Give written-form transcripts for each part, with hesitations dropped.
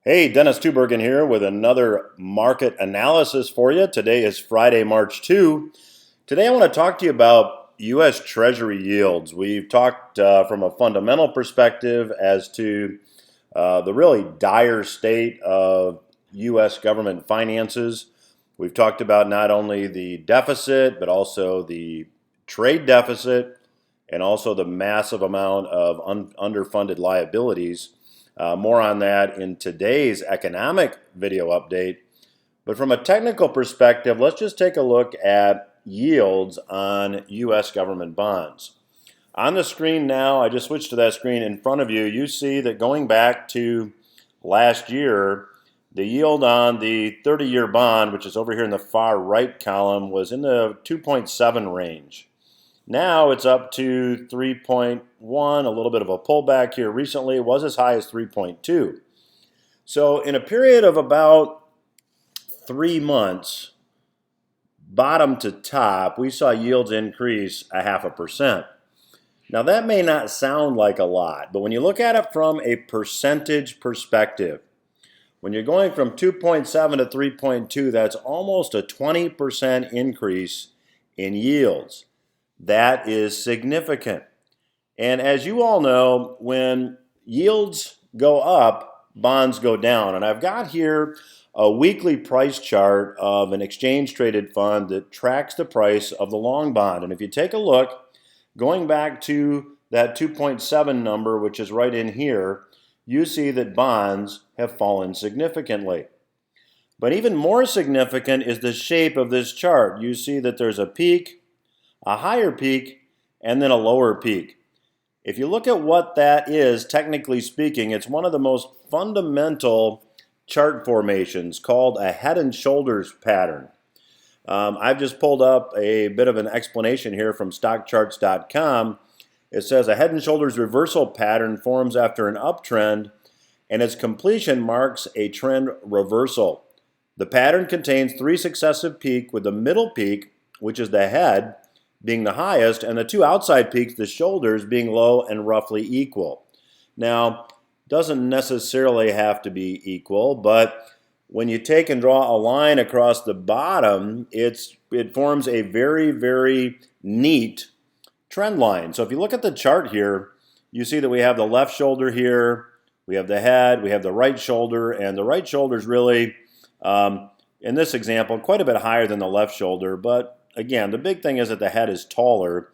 Hey, Dennis Tubbergen here with another market analysis for you. Today is Friday, March 2. Today I want to talk to you about U.S. Treasury yields. We've talked from a fundamental perspective as to the really dire state of U.S. government finances. We've talked about not only the deficit, but also the trade deficit and also the massive amount of underfunded liabilities. More on that in today's economic video update. But from a technical perspective, let's just take a look at yields on U.S. government bonds. On the screen now, I just switched to that screen in front of you. You see that going back to last year, the yield on the 30-year bond, which is over here in the far right column, was in the 2.7 range. Now it's up to 3.1, a little bit of a pullback here recently. It was as high as 3.2. So in a period of about 3 months, bottom to top, we saw yields increase 0.5%. Now that may not sound like a lot, but when you look at it from a percentage perspective, when you're going from 2.7 to 3.2, that's almost a 20% increase in yields. That is significant. And as you all know, when yields go up, bonds go down. And I've got here a weekly price chart of an exchange-traded fund that tracks the price of the long bond. And if you take a look, going back to that 2.7 number, which is right in here, you see that bonds have fallen significantly. But even more significant is the shape of this chart. You see that there's a peak, a higher peak, and then a lower peak. If you look at what that is, technically speaking, it's one of the most fundamental chart formations called a head and shoulders pattern. I've just pulled up a bit of an explanation here from stockcharts.com. It says a head and shoulders reversal pattern forms after an uptrend, and its completion marks a trend reversal. The pattern contains 3 successive peaks, with the middle peak, which is the head, being the highest, and the 2 outside peaks, the shoulders, being low and roughly equal. Now, doesn't necessarily have to be equal, but when you take and draw a line across the bottom, it forms a very, very neat trend line. So if you look at the chart here, you see that we have the left shoulder here, we have the head, we have the right shoulder, and the right shoulder is really, in this example, quite a bit higher than the left shoulder, but again, the big thing is that the head is taller.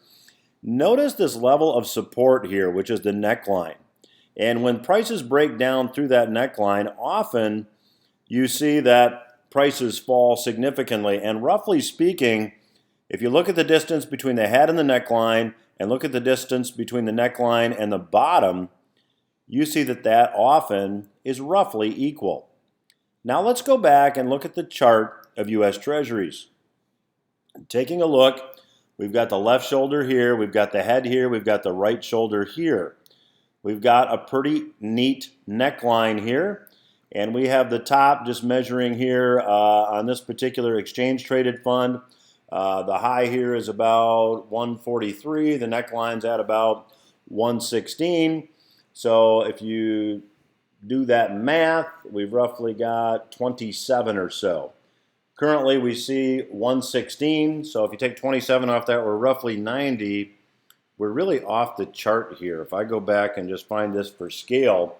Notice this level of support here, which is the neckline. And when prices break down through that neckline, often you see that prices fall significantly. And roughly speaking, if you look at the distance between the head and the neckline, and look at the distance between the neckline and the bottom, you see that that often is roughly equal. Now let's go back and look at the chart of U.S. Treasuries. Taking a look, we've got the left shoulder here, we've got the head here, we've got the right shoulder here. We've got a pretty neat neckline here, and we have the top just measuring here on this particular exchange-traded fund. The high here is about 143, the neckline's at about 116. So if you do that math, we've roughly got 27 or so. Currently, we see 116, so if you take 27 off that, we're roughly 90. We're really off the chart here. If I go back and just find this for scale,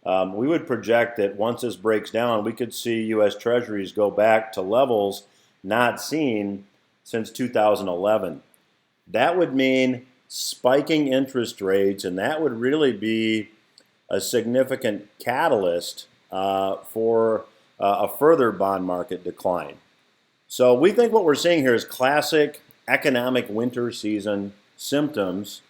we would project that once this breaks down, we could see U.S. Treasuries go back to levels not seen since 2011. That would mean spiking interest rates, and that would really be a significant catalyst for a further bond market decline. So we think what we're seeing here is classic economic winter season symptoms.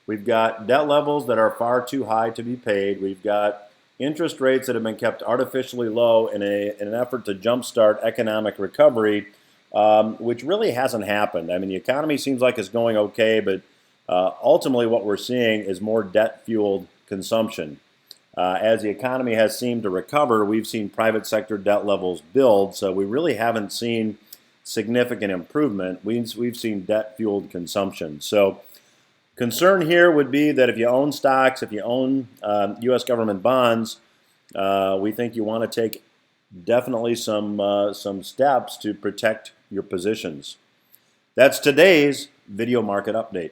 We've got debt levels that are far too high to be paid. We've got interest rates that have been kept artificially low in an effort to jumpstart economic recovery, which really hasn't happened. I mean, the economy seems like it's going okay, but ultimately what we're seeing is more debt-fueled consumption. As the economy has seemed to recover, we've seen private sector debt levels build, so we really haven't seen significant improvement. We've seen debt-fueled consumption. So concern here would be that if you own stocks, if you own U.S. government bonds, we think you want to take definitely some steps to protect your positions. That's today's video market update.